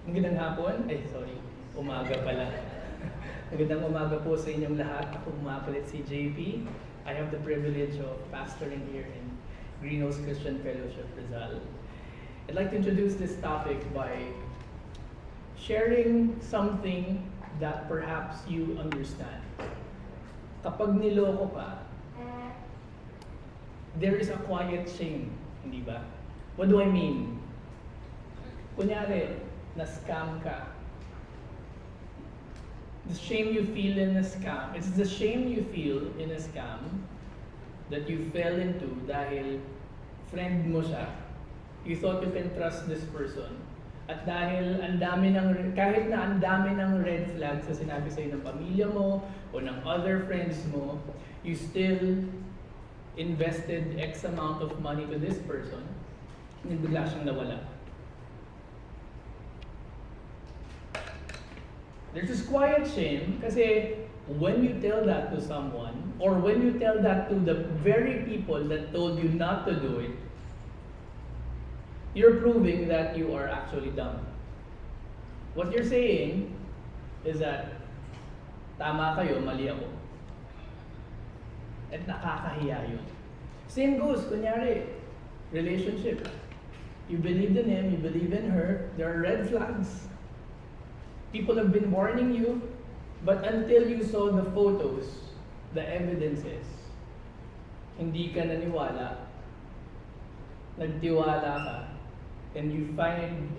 Magandang hapon. Ay, sorry. Umaga pala. Magandang umaga po sa inyong lahat. Ako umapalit si JP. I have the privilege of pastoring here in Greenhouse Christian Fellowship, Rizal. I'd like to introduce this topic by sharing something that perhaps you understand. Kapag niloko ka, there is a quiet shame, hindi ba? What do I mean? Kunyari, na-scam ka. The shame you feel in a scam, it's the shame you feel in a scam that you fell into dahil friend mo siya. You thought you can trust this person. At dahil kahit na ang dami ng red flags na sinabi sa'yo ng pamilya mo o ng other friends mo, you still invested X amount of money to this person, and bigla siyang nawala. There's this quiet shame kasi when you tell that to someone or when you tell that to the very people that told you not to do it, you're proving that you are actually dumb. What you're saying is that tama kayo, mali ako. At nakakahiya yun. Same goes, kunyari, relationship. You believed in him, you believe in her, there are red flags. People have been warning you, but until you saw the photos, the evidences, hindi ka naniwala, nagtiwala ka, and you find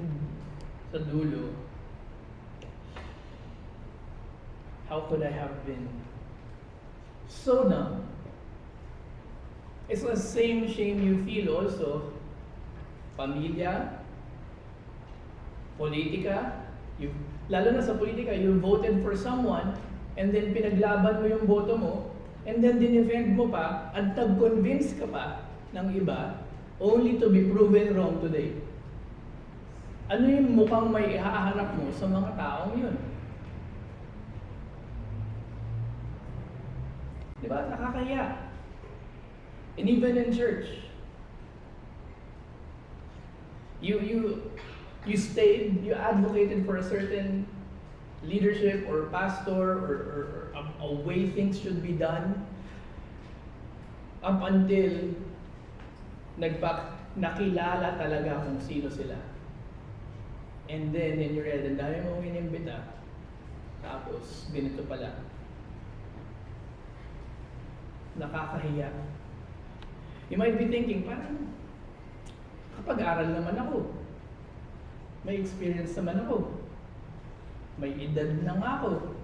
sa dulo, how could I have been so dumb? It's the same shame you feel also, pamilya, politika, lalo na sa politika, you voted for someone and then pinaglaban mo yung boto mo and then dinefend mo pa at nag-convince ka pa ng iba only to be proven wrong today. Ano yung mukhang may ihaharap mo sa mga taong yun? Diba? Nakakahiya. And even in church, you stayed, you advocated for a certain leadership or pastor or a way things should be done up until nakilala talaga kung sino sila. And then in your head, ang dami mong inimbita, tapos ganito pala. Nakakahiya. You might be thinking, parang kapag-aral naman ako. May experience naman ako. May edad na nga ako.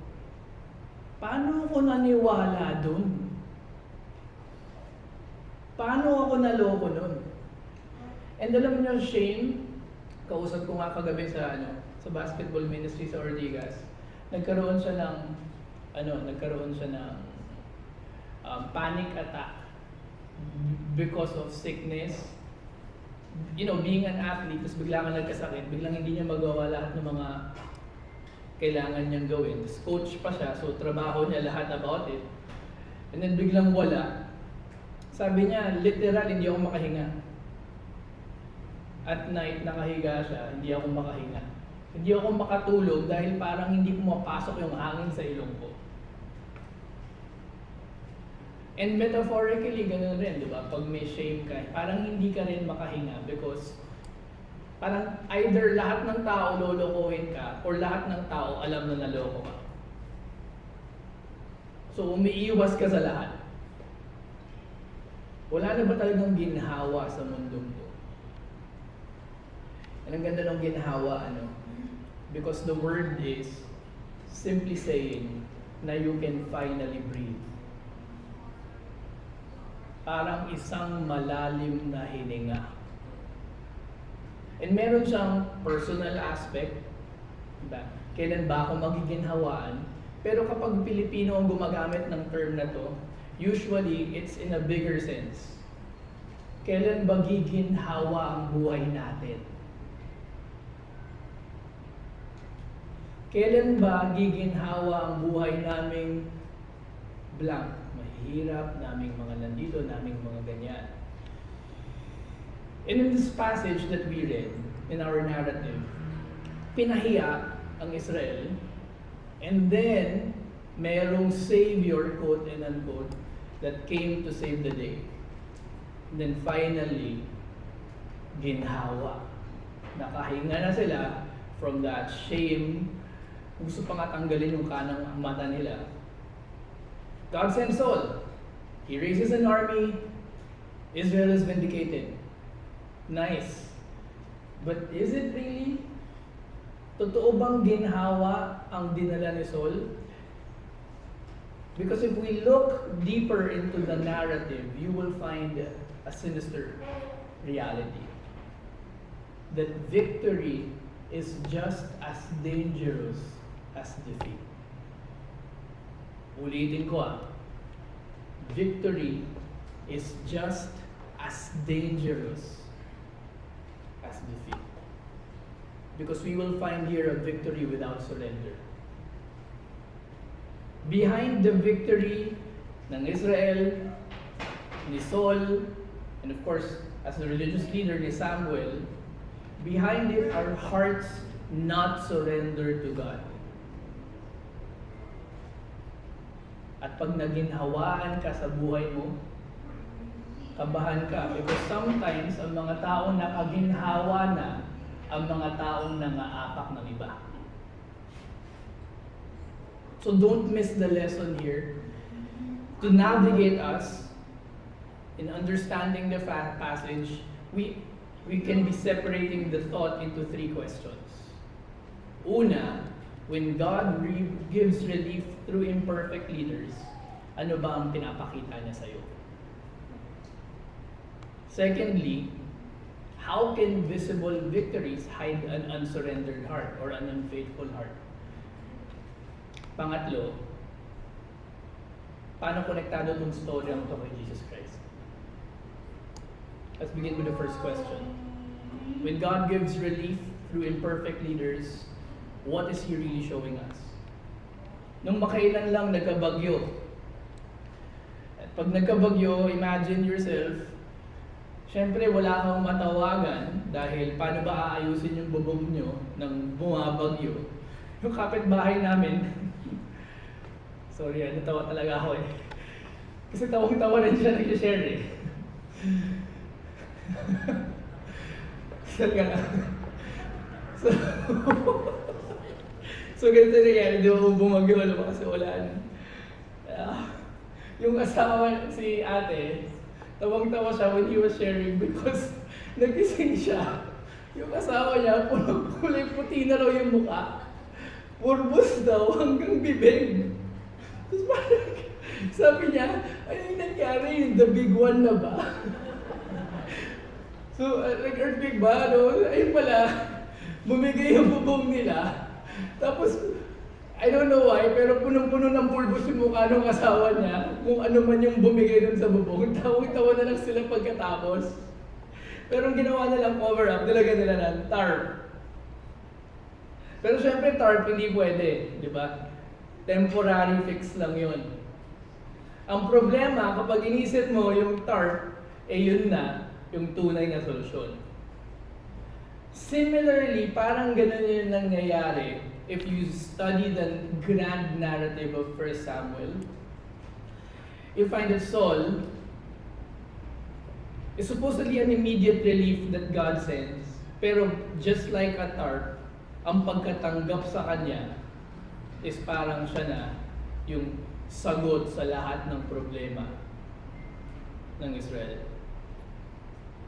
Paano ako naniwala dun? Paano ako naloko nun? And alam niyo, shame, kausap ko nga kagabi sa basketball ministry sa Ortigas. Nagkaroon siya ng panic attack because of sickness. You know, being an athlete, tapos bigla kang nagkasakit, biglang hindi niya magawa lahat ng mga kailangan niyang gawin. Tapos coach pa siya, so trabaho niya lahat about it. And then biglang wala. Sabi niya, literal, hindi ako makahinga. At night, nakahiga siya, hindi ako makahinga. Hindi ako makatulog dahil parang hindi pumapasok yung hangin sa ilong ko. And metaphorically, ganun rin, di ba? Pag may shame ka, parang hindi ka rin makahinga because parang either lahat ng tao lolokohin ka or lahat ng tao alam na naloko ka. So, umiiwas ka sa lahat. Wala na ba talagang ginhawa sa mundong to? And ang ganda ng ginhawa, because the word is simply saying na you can finally breathe. Parang isang malalim na hininga. And meron siyang personal aspect. Diba? Kailan ba ako magiginhawaan? Pero kapag Pilipino ang gumagamit ng term na to, usually it's in a bigger sense. Kailan ba giginhawa ang buhay natin? Kailan ba giginhawa ang buhay naming blank? Mahirap, naming mga nandito, naming mga ganyan. And in this passage that we read, in our narrative, pinahiya ang Israel, and then merong savior, quote and unquote, that came to save the day. And then finally, ginhawa. Nakahinga na sila from that shame. Gusto pa nga tanggalin yung kanang mata nila. God sends Saul. He raises an army. Israel is vindicated. Nice. But is it really? Totoo bang ginhawa ang dinala ni Saul? Because if we look deeper into the narrative, you will find a sinister reality. That victory is just as dangerous as defeat. Ulitin ko victory is just as dangerous as defeat. Because we will find here a victory without surrender. Behind the victory ng Israel, ni Saul, and of course, as the religious leader ni Samuel, behind it are hearts not surrendered to God. At pag naginhawaan ka sa buhay mo, kabahan ka. Because sometimes, ang mga taong nakaginhawa na, ang mga taong nangaapak ng iba. So don't miss the lesson here. To navigate us in understanding the passage, we can be separating the thought into three questions. Una, when God gives relief through imperfect leaders, ano ba ang pinapakita niya sa'yo? Secondly, how can visible victories hide an unsurrendered heart or an unfaithful heart? Pangatlo, paano konektado itong story ang ito kay Jesus Christ? Let's begin with the first question. When God gives relief through imperfect leaders, what is He really showing us? Nung makailan lang nagkabagyo. At pag nagkabagyo, imagine yourself, syempre wala kang matawagan dahil paano ba aayusin yung bubong nyo nang bumabagyo? Yung kapitbahay namin, sorry, natawa talaga ako eh. Kasi tawang-tawa rin siya nag-share eh. Saan ka na? So ganito nangyari, di ba bumagyo, alam mo kasi ulan. Yung asawa si ate, tawang-tawa siya when he was sharing because nagising siya. Yung asawa niya, kulay puti na raw yung mukha. Purbos daw hanggang bibig. Tapos parang, sabi niya, ano yung nangyari? The big one na ba? So, nag-earthquake ba? Ano? Ayun pala, bumigay yung bubong nila. Tapos, I don't know why, pero punong-puno ng pulbos yung mukha ng asawa niya. Kung ano man yung bumigay dun sa bubong. Tawag-tawa na lang sila pagkatapos. Pero ang ginawa nilang cover-up, nilagyan nila ng tarp. Pero syempre tarp hindi pwede, di ba? Temporary fix lang yun. Ang problema, kapag inisip mo yung tarp, yun na yung tunay na solusyon. Similarly, parang ganun yung nangyayari if you study the grand narrative of 1 Samuel. You find that Saul is supposedly an immediate relief that God sends. Pero just like a tarp, ang pagkatanggap sa kanya is parang siya na yung sagot sa lahat ng problema ng Israel.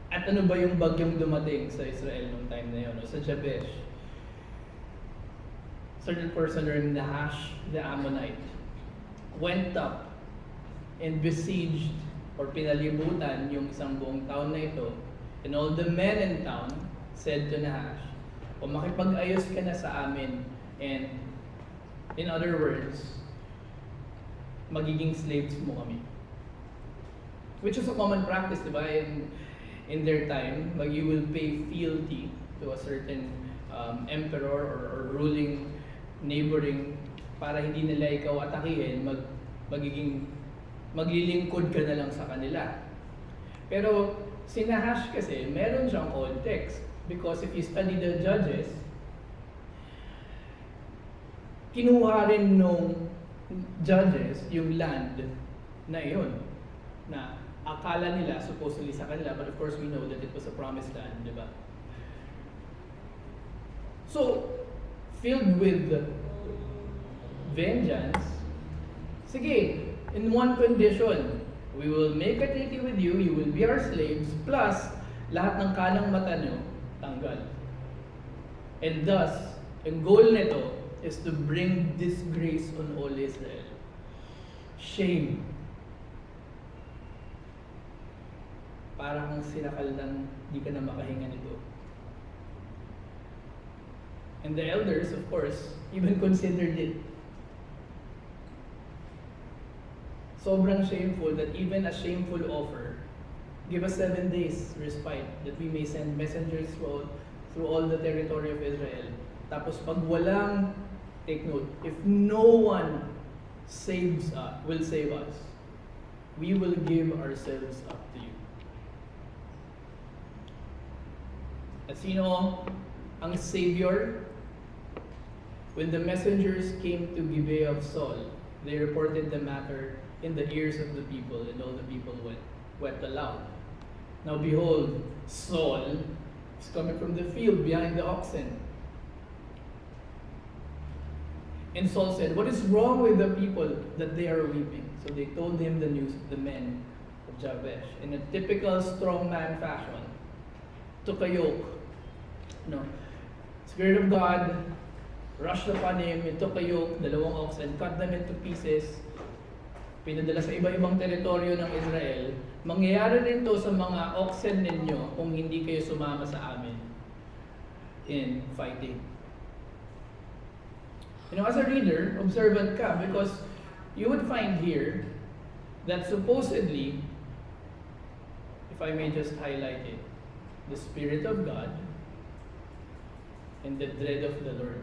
At ano ba yung bagyong dumating sa Israel nung time na yun, o sa Jabesh? Certain person named Nahash the Ammonite went up and besieged or pinalibutan yung isang buong town na ito. And all the men in town said to Nahash, o makipag-ayos ka na sa amin, and in other words, magiging slaves mo kami. Which is a common practice, di ba? In their time, you will pay fealty to a certain emperor or ruling neighboring para hindi nila ikaw atakihin, maglilingkod ka na lang sa kanila. Pero si Nahash kasi, meron siyang context. Because if you study the Judges, kinuha rin nung judges yung land na iyon, na akala nila supposedly sa kanila, but of course we know that it was a promised land, di ba? So, filled with vengeance, sige, in one condition, we will make a treaty with you, you will be our slaves, plus lahat ng kanang mata nyo, tanggal. And thus, ang goal nito is to bring disgrace on all Israel. Shame. Parang sinakal ng di ka na makahinga nito. And the elders, of course, even considered it. Sobrang shameful that even a shameful offer, give us 7 days respite that we may send messengers through all the territory of Israel. Tapos pag walang, take note, if no one will save us, we will give ourselves up to you. At sino ang Savior? When the messengers came to Gibeah of Saul, they reported the matter in the ears of the people, and all the people wept aloud. Now behold, Saul is coming from the field behind the oxen. And Saul said, "What is wrong with the people that they are weeping?" So they told him the news of the men of Jabesh. In a typical strongman fashion, took a yoke. Spirit of God rushed upon him, he took a yoke, 2 oxen, cut them into pieces, pinadala sa iba-ibang teritoryo ng Israel. Mangyayari rin to sa mga oxen ninyo kung hindi kayo sumama sa amin in fighting. As a reader, observant ka, because you would find here that supposedly, if I may just highlight it, the Spirit of God and the dread of the Lord.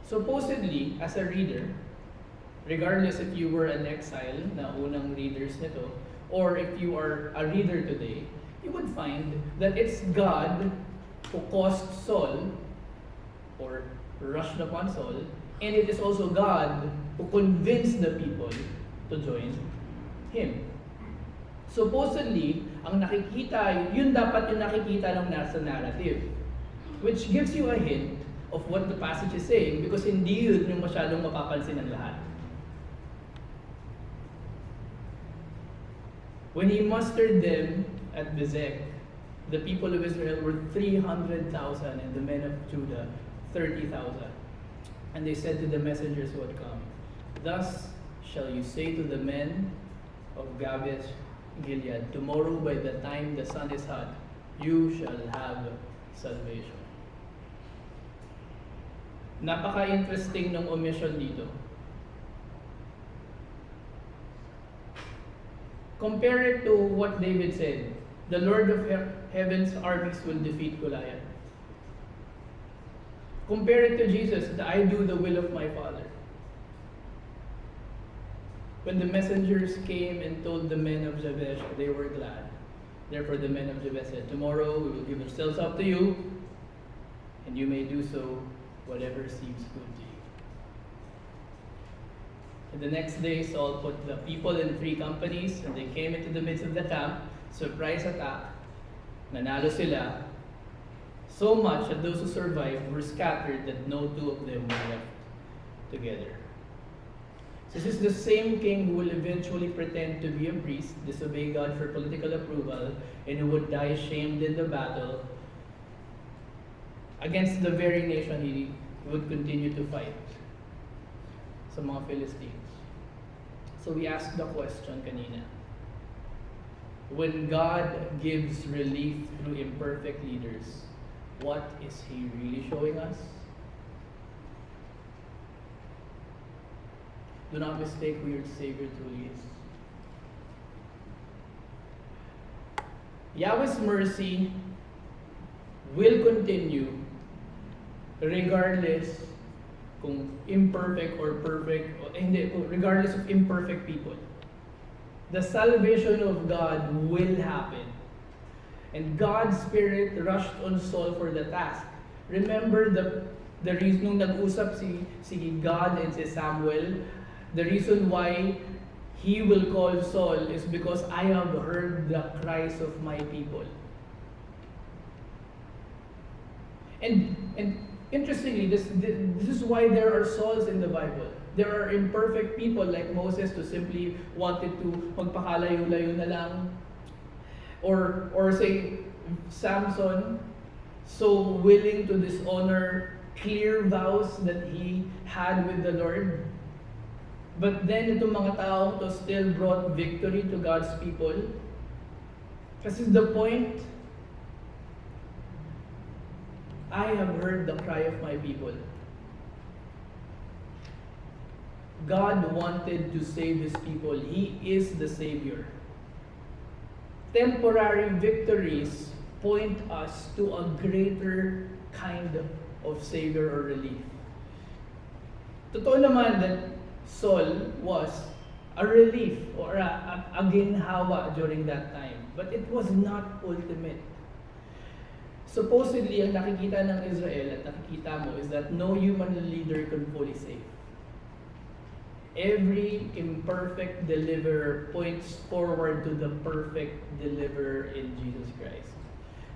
Supposedly, as a reader, regardless if you were an exile na unang readers nito, or if you are a reader today, you would find that it's God who caused Saul, or rushed upon Saul, and it is also God who convinced the people to join him. Supposedly, ang nakikita, yun dapat yung nakikita ng nasa narrative, which gives you a hint of what the passage is saying, because hindi yun yung masyadong mapapansin ng lahat. When he mustered them at Bezek, the people of Israel were 300,000 and the men of Judah 30,000. And they said to the messengers who had come, "Thus shall you say to the men of Jabesh Gilead, tomorrow by the time the sun is hot, you shall have salvation." Napaka-interesting ng omission dito. Compare it to what David said, "The Lord of heaven's armies will defeat Goliath." Compare it to Jesus, that I do the will of my Father. When the messengers came and told the men of Jabesh, they were glad. Therefore the men of Jabesh said, "Tomorrow we will give ourselves up to you, and you may do so whatever seems good to you." And the next day Saul put the people in 3 companies, and they came into the midst of the camp, surprise attack, nanalo sila, so much that those who survived were scattered that no 2 of them were left together. This is the same king who will eventually pretend to be a priest, disobey God for political approval, and who would die shamed in the battle against the very nation he would continue to fight, sa mga Philistines. So we asked the question kanina, when God gives relief through imperfect leaders, what is He really showing us? Do not mistake who your Savior truly is. Yahweh's mercy will continue regardless kung imperfect or perfect, regardless of imperfect people. The salvation of God will happen. And God's Spirit rushed on Saul for the task. Remember, the The reason nung nag-usap si God and si Samuel, the reason why he will call Saul is because I have heard the cries of my people. And interestingly, this is why there are Sauls in the Bible. There are imperfect people like Moses who simply wanted to magpakalayo-layo na lang. Or say, Samson, so willing to dishonor clear vows that he had with the Lord. But then itong mga taong to still brought victory to God's people. Kasi the point, I have heard the cry of my people. God wanted to save His people. He is the Savior. Temporary victories point us to a greater kind of Savior or relief. Totoo naman that Saul was a relief or a ginhawa during that time. But it was not ultimate. Supposedly, ang nakikita ng Israel at nakikita mo is that no human leader can fully save. Every imperfect deliverer points forward to the perfect deliverer in Jesus Christ.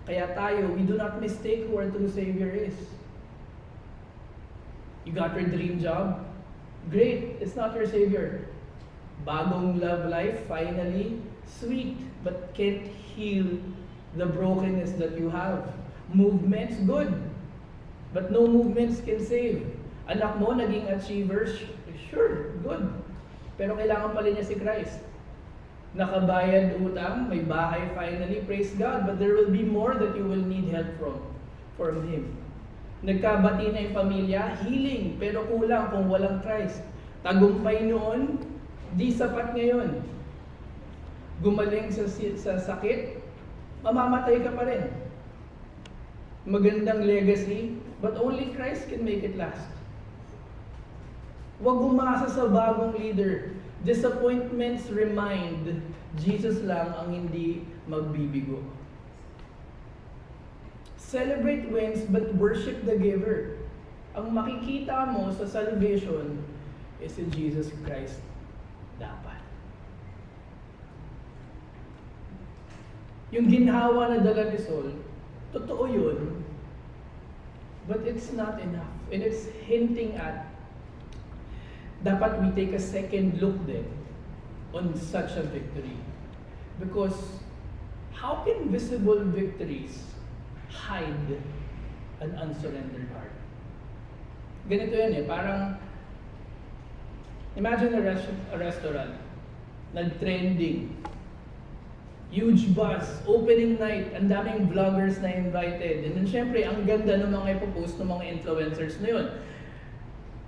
Kaya tayo, we do not mistake who our true Savior is. You got your dream job? Great, it's not your Savior. Bagong love life, finally, sweet, but can't heal the brokenness that you have. Movements, good, but no movements can save. Anak mo, naging achievers, sure, good. Pero kailangan pala niya si Christ. Nakabayad utang, may bahay finally, praise God. But there will be more that you will need help from Him. Nagkabati na yung pamilya, healing, pero kulang kung walang Christ. Tagumpay noon, di sapat ngayon. Gumaling sa sakit, mamamatay ka pa rin. Magandang legacy, but only Christ can make it last. Huwag umasa sa bagong leader. Disappointments remind, Jesus lang ang hindi magbibigo. Celebrate wins, but worship the giver. Ang makikita mo sa salvation is si Jesus Christ dapat. Yung ginhawa na dala ni Saul, totoo yun, but it's not enough. And it's hinting at dapat we take a second look then on such a victory. Because how can visible victories hide an unsurrendered heart? Ganito yan parang imagine a restaurant, nag-trending, huge buzz, opening night, ang daming vloggers na invited. And then syempre, ang ganda ng mga ipopost ng mga influencers na yun.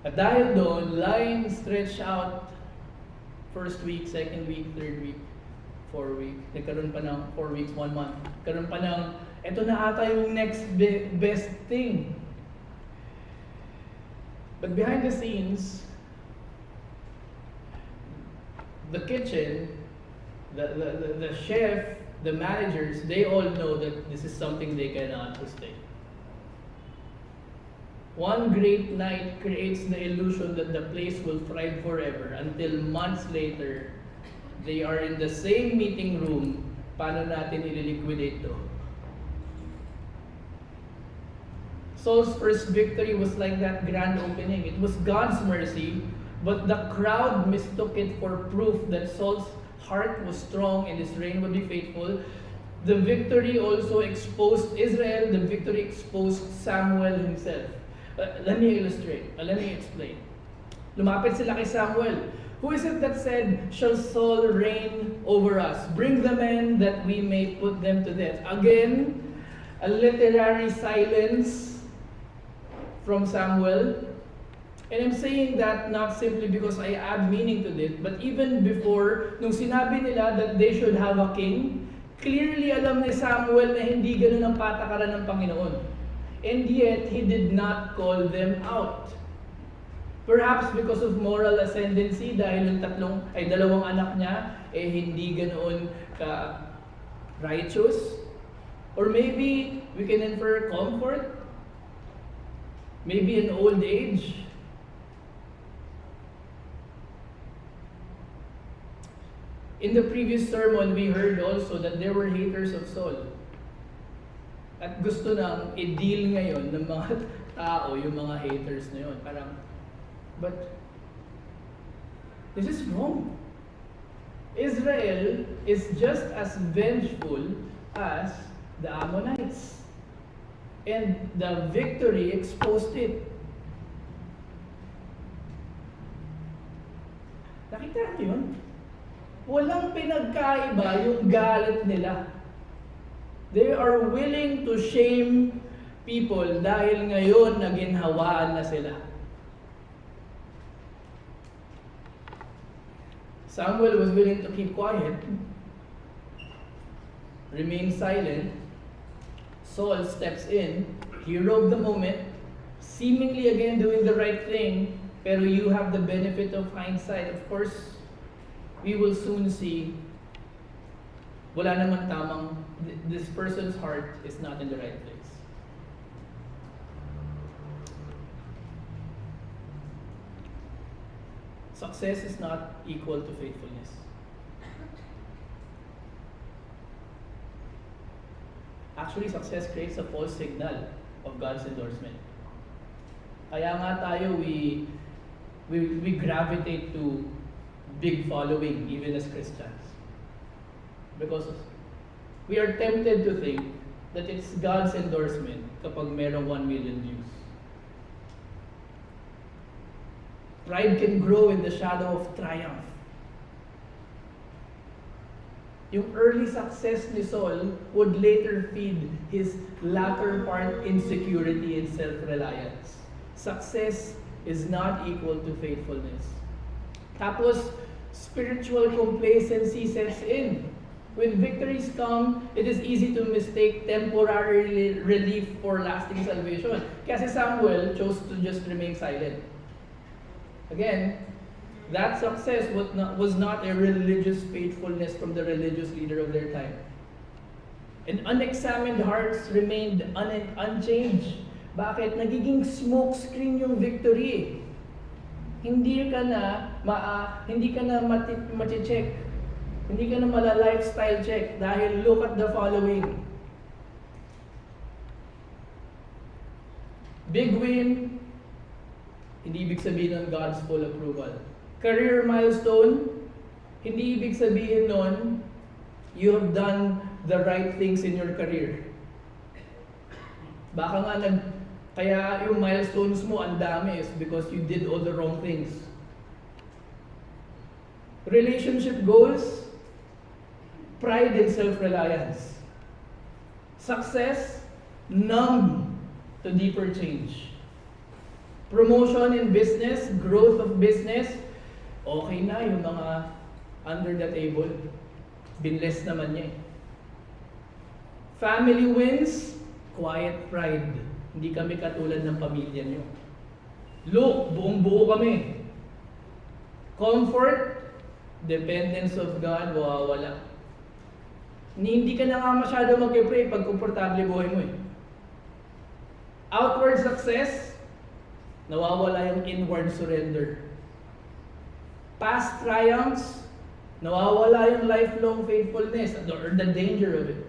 At dahil doon, line stretch out first week, second week, third week, 4 week. Nagkaroon pa ng 4 weeks, 1 month. Nagkaroon pa ng, eto na ata yung next best thing. But behind the scenes, the kitchen, the chef, the managers, they all know that this is something they cannot sustain. One great night creates the illusion that the place will thrive forever until months later, they are in the same meeting room. Paano natin i-liquidate to? Saul's first victory was like that grand opening. It was God's mercy, but the crowd mistook it for proof that Saul's heart was strong and his reign would be faithful. The victory also exposed Israel. The victory exposed Samuel himself. Let me illustrate. Let me explain. Lumapit sila kay Samuel. Who is it that said, "Shall Saul reign over us? Bring the men that we may put them to death." Again, a literary silence from Samuel. And I'm saying that not simply because I add meaning to this, but even before, nung sinabi nila that they should have a king, clearly alam ni Samuel na hindi ganun ang patakaran ng Panginoon. And yet, he did not call them out. Perhaps because of moral ascendancy, dahil yung dalawang anak niya, hindi ganoon ka righteous. Or maybe, we can infer comfort. maybe in old age. In the previous sermon, we heard also that there were haters of Saul. At gusto nang i-deal ngayon ng mga tao, yung mga haters na yun. Parang, but this is wrong. Israel is just as vengeful as the Ammonites. And the victory exposed it. Nakita niyo yun? Walang pinagkaiba yung galit nila. They are willing to shame people dahil ngayon naginhawaan na sila. Samuel was willing to keep quiet, remain silent. Saul steps in, hero of the moment, seemingly again doing the right thing, pero you have the benefit of hindsight. Of course, we will soon see wala naman tamang, this person's heart is not in the right place. Success is not equal to faithfulness. Actually, success creates a false signal of God's endorsement. Kaya nga tayo, we gravitate to big following even as Christians. Because we are tempted to think that it's God's endorsement kapag merong 1 million views. Pride can grow in the shadow of triumph. Yung early success ni Saul would later feed his latter part insecurity and self-reliance. Success is not equal to faithfulness. Tapos, spiritual complacency sets in. When victories come, it is easy to mistake temporary relief for lasting salvation. Kasi Samuel chose to just remain silent. Again, that success was not a religious faithfulness from the religious leader of their time. And unexamined hearts remained unchanged. Bakit? Nagiging smoke screen yung victory. Hindi ka na mati-check. Hindi ka na mala-lifestyle check dahil look at the following. Big win, hindi ibig sabihin ng God's full approval. Career milestone, hindi ibig sabihin nun, you have done the right things in your career. Baka nga kaya yung milestones mo ang dami is because you did all the wrong things. Relationship goals, pride and self-reliance. Success, numb to deeper change. Promotion in business, growth of business, okay na yung mga under the table. Binless naman niya eh. Family wins, quiet pride. Hindi kami katulad ng pamilya niyo. Look, buong buo kami. Comfort, dependence of God, wawala. Hindi ka na nga masyado mag-pray pag komportable buhay mo eh. Outward success, nawawala yung inward surrender. Past triumphs, nawawala yung lifelong faithfulness or the danger of it.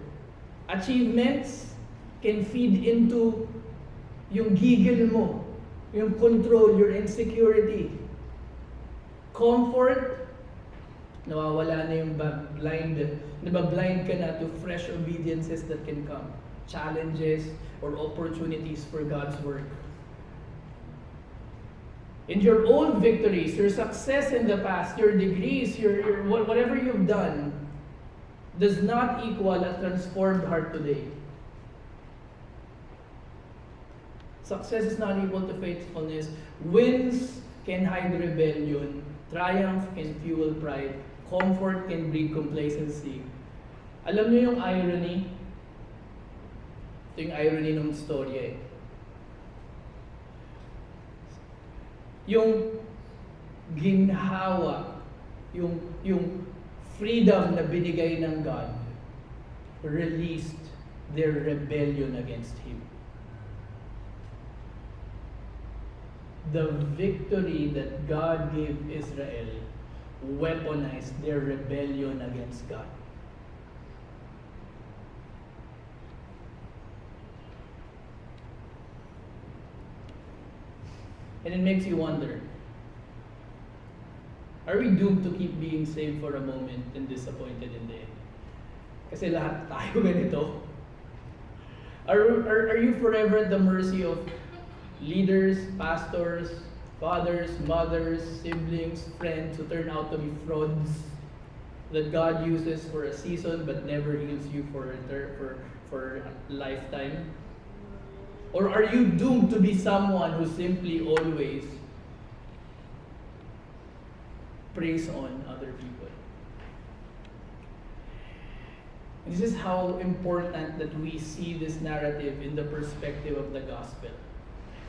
Achievements can feed into yung gigil mo, yung control, your insecurity. Comfort, nawawala na yung nabablind ka na to fresh obediences that can come. Challenges or opportunities for God's work. In your old victories, your success in the past, your degrees, your whatever you've done, does not equal a transformed heart today. Success is not equal to faithfulness. Wins can hide rebellion. Triumph can fuel pride. Comfort can breed complacency. Alam niyo yung irony? Ito yung irony ng storya eh. Yung ginhawa, yung freedom na binigay ng God released their rebellion against Him. the victory that God gave Israel weaponized their rebellion against God. And it makes you wonder, are we doomed to keep being saved for a moment and disappointed in the end? Kasi lahat tayo ganito. Are you forever at the mercy of leaders, pastors, fathers, mothers, siblings, friends who turn out to be frauds that God uses for a season but never heals you for a lifetime? Or are you doomed to be someone who simply always preys on other people? This is how important that we see this narrative in the perspective of the gospel.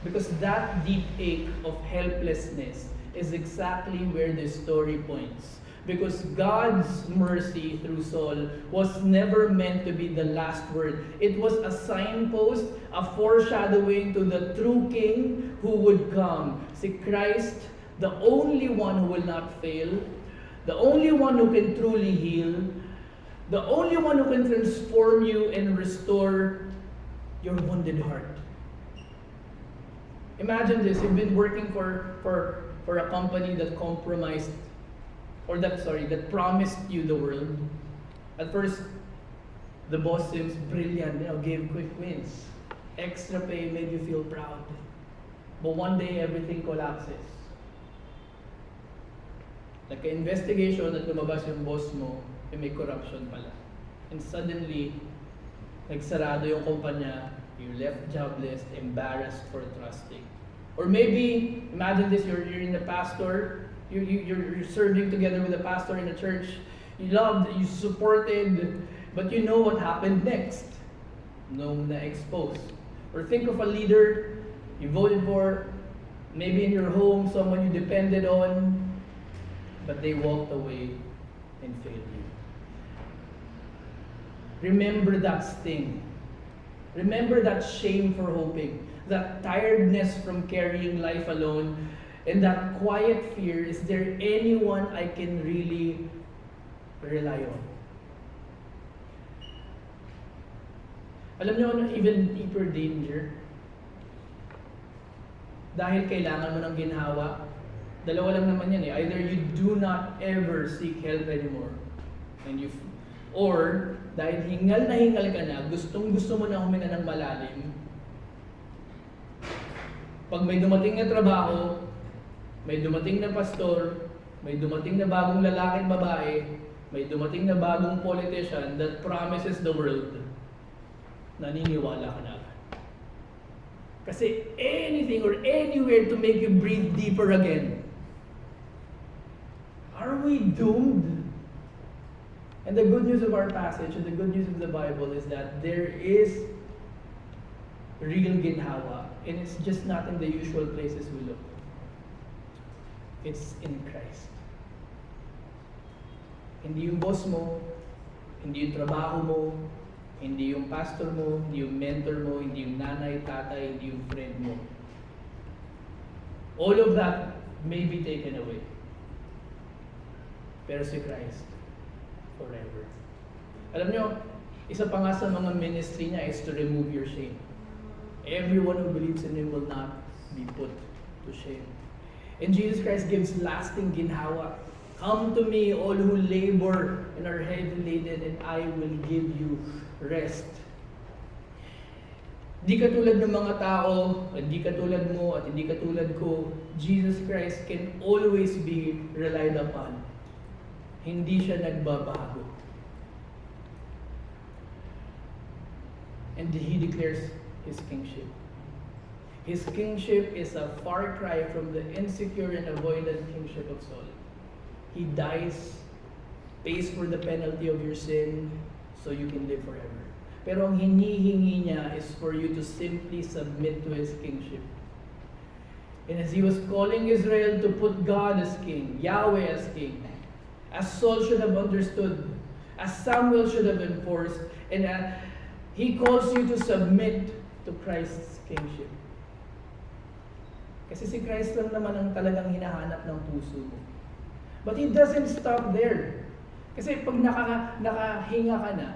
Because that deep ache of helplessness is exactly where this story points. Because God's mercy through Saul was never meant to be the last word. It was a signpost, a foreshadowing to the true king who would come. See, Christ, the only one who will not fail, the only one who can truly heal, the only one who can transform you and restore your wounded heart. Imagine this, you've been working for a company that compromised, that promised you the world. At first, the boss seems brilliant, gave quick wins. Extra pay made you feel proud. But one day, everything collapses. Nagka-investigation at lumabas yung boss mo, may corruption pala. And suddenly, nagsarado yung kumpanya, you're left jobless, embarrassed for trusting. Or maybe, imagine this, you're in a pastor, you're serving together with a pastor in a church, you loved, you supported, but you know what happened next. No na exposed. Or think of a leader you voted for, maybe in your home, someone you depended on, but they walked away and failed you. Remember that sting. Remember that shame for hoping, that tiredness from carrying life alone, and that quiet fear, is there anyone I can really rely on? Alam niyo ano even deeper danger? Dahil kailangan mo ng ginhawa, dalawa lang naman yan eh. Either you do not ever seek help anymore, or dahil hingal na hingal ka na, gusto mo na huminga ng malalim, pag may dumating na trabaho, may dumating na pastor, may dumating na bagong lalaking babae, may dumating na bagong politician that promises the world, naniniwala ka na. Kasi anything or anywhere to make you breathe deeper again. Are we doomed? And the good news of our passage, and the good news of the Bible, is that there is real ginhawa, and it's just not in the usual places we look. It's in Christ. Hindi yung boss mo, hindi yung trabaho mo, hindi yung pastor mo, hindi yung mentor mo, hindi yung nanay, tatay, hindi yung friend mo. All of that may be taken away. Pero si Christ, forever. Alam nyo, isa pa nga sa mga ministry niya is to remove your shame. Everyone who believes in Him will not be put to shame. And Jesus Christ gives lasting ginhawa. Come to me, all who labor and are heavy laden, and I will give you rest. Di katulad ng mga tao, at di katulad mo, at hindi katulad ko, Jesus Christ can always be relied upon. Hindi siya nagbabago. And He declares His kingship. His kingship is a far cry from the insecure and avoidant kingship of Saul. He dies, pays for the penalty of your sin, so you can live forever. Pero ang hinihingi niya is for you to simply submit to His kingship. And as He was calling Israel to put God as king, Yahweh as king, as Saul should have understood, as Samuel should have enforced, and He calls you to submit to Christ's kingship. Kasi si Christ lang naman ang talagang hinahanap ng puso mo. But He doesn't stop there. Kasi pag nakahinga ka na,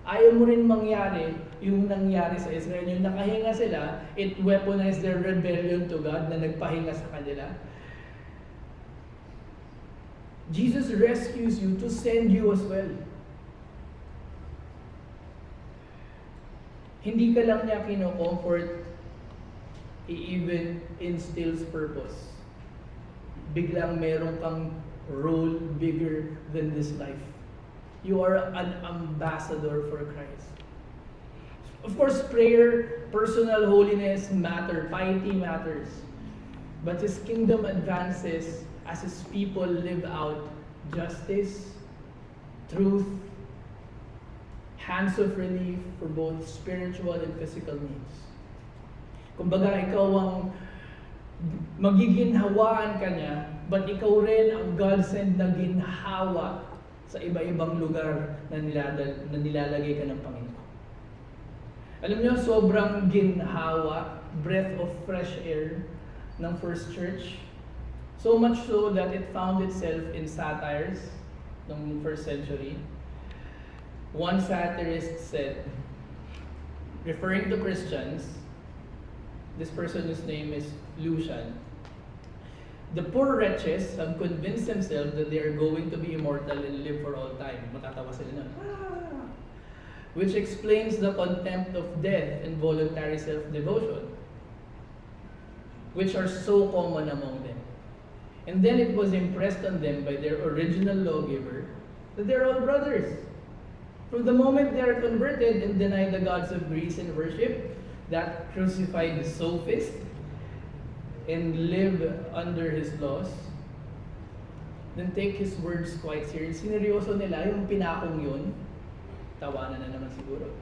ayaw mo rin mangyari yung nangyari sa Israel. Yung nakahinga sila, it weaponized their rebellion to God na nagpahinga sa kanila. Jesus rescues you to send you as well. Hindi ka lang niya kino-comfort, He even instills purpose. Biglang meron kang role bigger than this life. You are an ambassador for Christ. Of course, prayer, personal holiness matter, piety matters. But His kingdom advances as His people live out justice, truth, hands of relief for both spiritual and physical needs. Kumbaga, ikaw ang magiginhawaan ka niya, but ikaw rin ang God-sent na ginhawa sa iba-ibang lugar na nilalagay ka ng Panginoon. Alam niyo, sobrang ginhawa, breath of fresh air ng First Church. So much so that it found itself in satires ng first century. One satirist said, referring to Christians, this person whose name is Lucian, the poor wretches have convinced themselves that they are going to be immortal and live for all time. Matatawa sila nun. Which explains the contempt of death and voluntary self-devotion, which are so common among them. And then it was impressed on them by their original lawgiver that they're all brothers. From the moment they are converted and deny the gods of Greece and worship that crucified sophist and live under his laws, then take his words quite serious. Sineryoso nila yung pinakong yun, tawanan na naman siguro.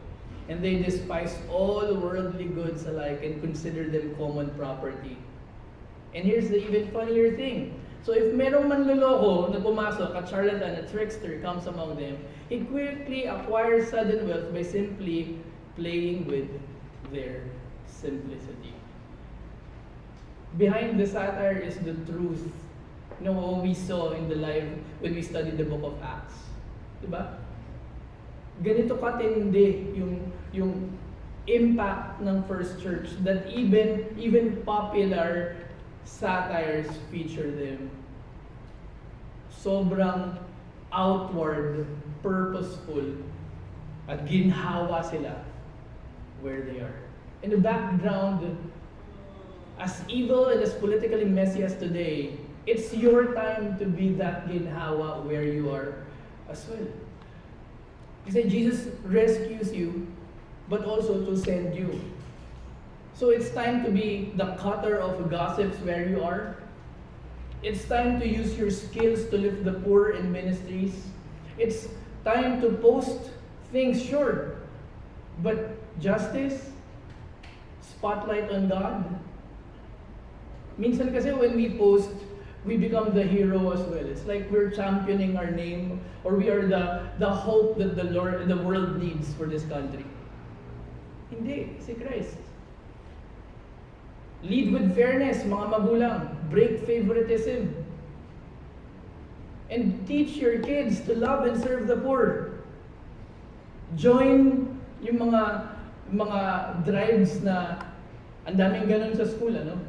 And they despise all worldly goods alike and consider them common property. And here's the even funnier thing. So if merong manloloko na pumasok, a charlatan, a trickster comes among them, he quickly acquires sudden wealth by simply playing with their simplicity. Behind the satire is the truth. You know what we saw in the life when we studied the book of Acts. Diba? Ganito katindi yung impact ng First Church that even popular satires feature them. Sobrang outward, purposeful, at ginhawa sila where they are. In the background, as evil and as politically messy as today, it's your time to be that ginhawa where you are as well. Kasi Jesus rescues you, but also to send you. So it's time to be the cutter of gossips where you are. It's time to use your skills to lift the poor in ministries. It's time to post things, sure, but justice, spotlight on God. Minsan kasi when we post, we become the hero as well. It's like we're championing our name, or we are the hope that the world needs for this country. Hindi, si Christ. Lead with fairness, mga magulang. Break favoritism. And teach your kids to love and serve the poor. Join yung mga drives na ang daming ganun sa school, ano?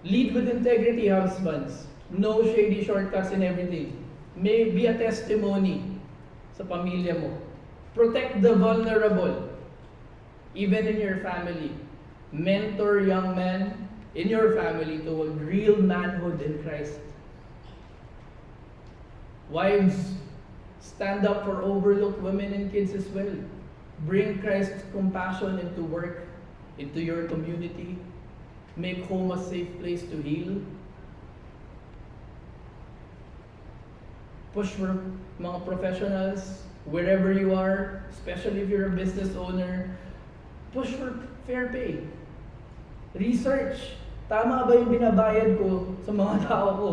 Lead with integrity, husbands. No shady shortcuts in everything. May be a testimony sa pamilya mo. Protect the vulnerable. Even in your family. Mentor young men in your family toward real manhood in Christ. Wives, stand up for overlooked women and kids as well. Bring Christ's compassion into work, into your community. Make home a safe place to heal. Push for mga professionals, wherever you are, especially if you're a business owner, push for fair pay. Research. Tama ba yung binabayad ko sa mga tao ko?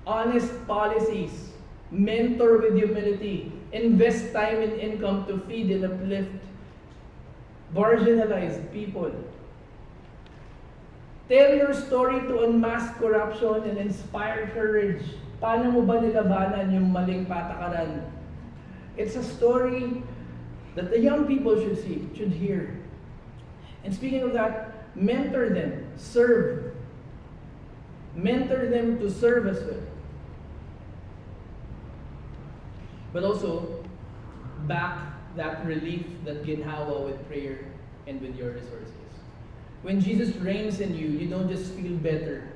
Honest policies. Mentor with humility. Invest time and income to feed and uplift marginalized people. Tell your story to unmask corruption and inspire courage. Paano mo ba nilabanan yung maling patakaran? It's a story that the young people should see, should hear. And speaking of that, mentor them, serve. Mentor them to serve as well. But also, back that relief, that ginhawa with prayer and with your resources. When Jesus reigns in you, you don't just feel better.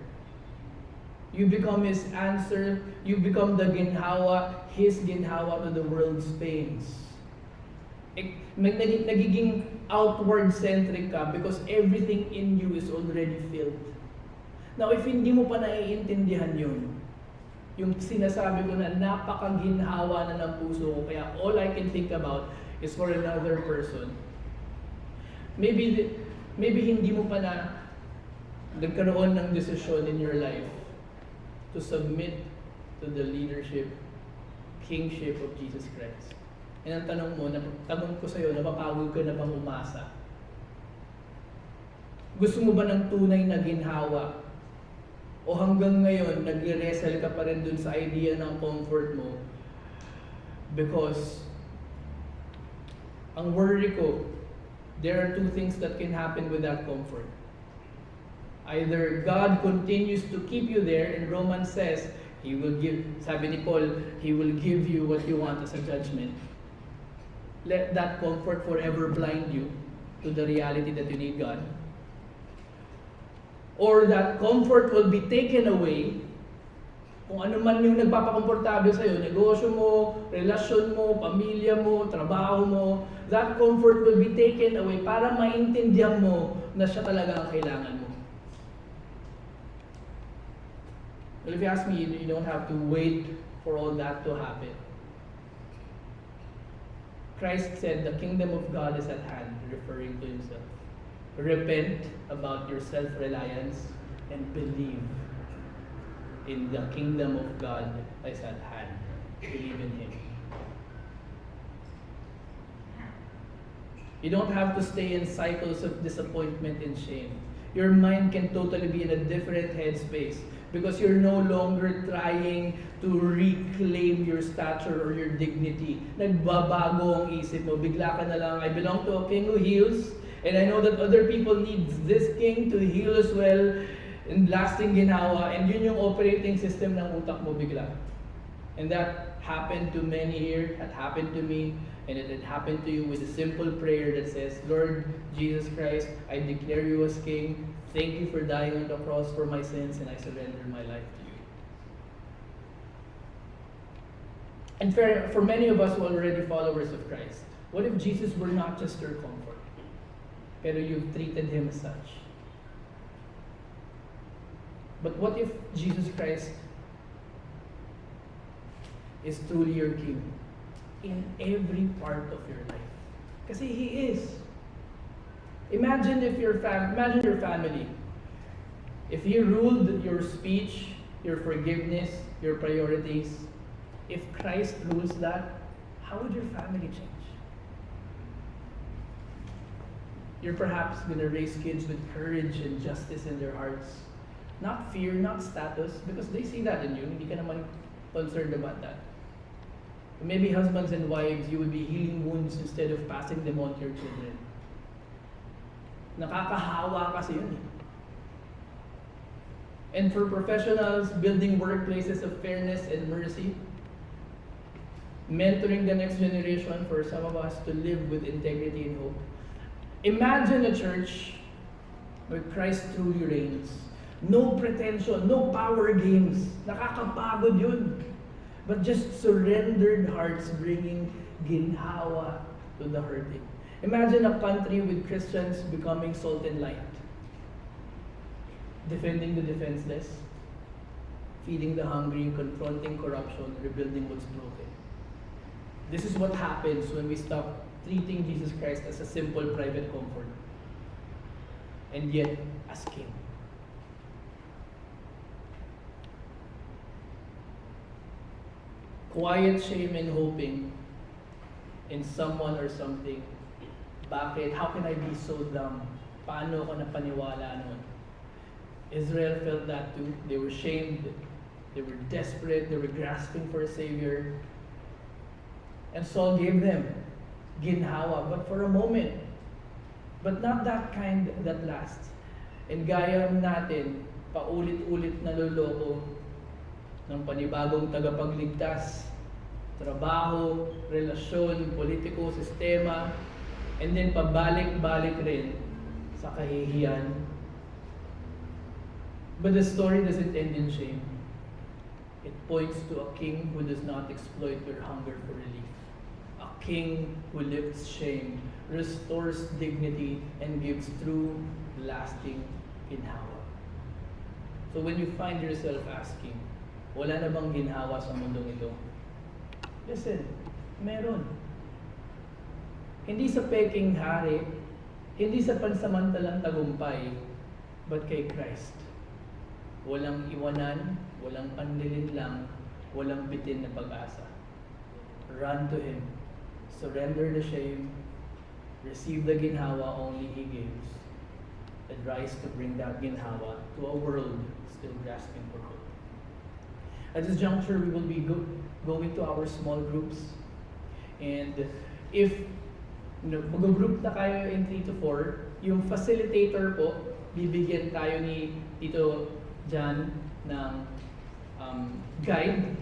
You become His answer. You become the ginhawa, His ginhawa to the world's pains. Nagiging outward-centric ka because everything in you is already filled. Now, if hindi mo pa naiintindihan yun, yung sinasabi ko na napakaginhawa na ng puso ko, kaya all I can think about is for another person. Maybe hindi mo pa na nagkaroon ng desisyon in your life to submit to the leadership, kingship of Jesus Christ. And ang tanong ko sa'yo, napapagod ka na bang umasa? Gusto mo ba ng tunay na ginhawa? O hanggang ngayon, nagre-wrestle ka pa rin dun sa idea ng comfort mo? Because, ang worry ko, there are two things that can happen with that comfort. Either God continues to keep you there, and Romans says, He will give, sabi ni Paul, He will give you what you want as a judgment. Let that comfort forever blind you to the reality that you need God. Or that comfort will be taken away. Kung ano man yung nagpapakomportable sa'yo, negosyo mo, relasyon mo, pamilya mo, trabaho mo, that comfort will be taken away para maintindihan mo na siya talaga ang kailangan mo. Well, if you ask me, you don't have to wait for all that to happen. Christ said, the kingdom of God is at hand, referring to Himself. Repent about your self-reliance and believe in the kingdom of God is at hand. Believe in Him. You don't have to stay in cycles of disappointment and shame. Your mind can totally be in a different headspace because you're no longer trying to reclaim your stature or your dignity. Nagbabago ang isip mo. Bigla ka na lang, I belong to a king who heals, and I know that other people need this king to heal as well, and lasting ginawa, and yun yung operating system ng utak mo bigla. And that happened to many here, that happened to me, and it happened to you with a simple prayer that says, Lord Jesus Christ, I declare you as king. Thank you for dying on the cross for my sins, and I surrender my life to you. And for many of us who are already followers of Christ, what if Jesus were not just your comfort, pero you've treated Him as such? But what if Jesus Christ is truly your King in every part of your life? Kasi He is. Imagine your family. If He ruled your speech, your forgiveness, your priorities, if Christ rules that, how would your family change? You're perhaps going to raise kids with courage and justice in their hearts. Not fear, not status, because they see that in you. Hindi ka naman concerned about that. Maybe husbands and wives, you would be healing wounds instead of passing them on to your children. Nakakahawa kasi yun eh. And for professionals, building workplaces of fairness and mercy, mentoring the next generation for some of us to live with integrity and hope. Imagine a church where Christ truly reigns. No pretension, no power games. Nakakapagod yun. But just surrendered hearts bringing ginhawa to the hurting. Imagine a country with Christians becoming salt and light. Defending the defenseless, feeding the hungry, confronting corruption, rebuilding what's broken. This is what happens when we stop treating Jesus Christ as a simple private comfort, and yet as King. Quiet shame and hoping in someone or something Bakit? How can I be so dumb? Paano ako napaniwala nun? Israel felt that too. They were shamed. They were desperate. They were grasping for a savior. And Saul gave them ginhawa, but for a moment. But not that kind that lasts. And gaya natin, paulit-ulit naloloko ng panibagong tagapagligtas, trabaho, relasyon, politiko, sistema, and then pabalik-balik rin sa kahihiyan. But the story doesn't end in shame. It points to a king who does not exploit your hunger for relief. A king who lifts shame, restores dignity, and gives true, lasting ginhawa. So when you find yourself asking, wala na bang ginhawa sa mundong ito? Listen, meron. Hindi sa peking hari, hindi sa pansamantalang tagumpay, but kay Christ. Walang iwanan, walang panlilinlang, walang bitin na pag-asa. Run to Him. Surrender the shame. Receive the ginhawa only He gives. And rise to bring that ginhawa to a world still grasping for hope. At this juncture, we will be going to our small groups. And if mag-group na kayo in 3 to 4, yung facilitator po, bibigyan tayo ni Tito Jan ng guide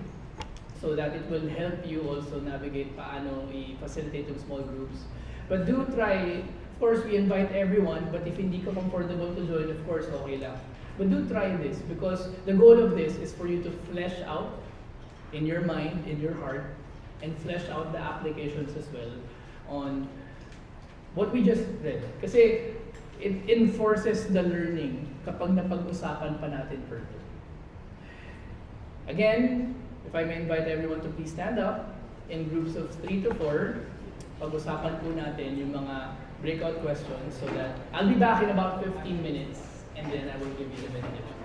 so that it will help you also navigate paano i-facilitate yung small groups. But do try, of course we invite everyone, but if hindi ka comfortable to join, of course okay lang. But do try this because the goal of this is for you to flesh out in your mind, in your heart, and flesh out the applications as well on what we just read. Kasi it enforces the learning kapag napag-usapan pa natin further. Again, if I may invite everyone to please stand up in groups of 3 to 4, pag-usapan po natin yung mga breakout questions so that I'll be back in about 15 minutes and then I will give you the benediction.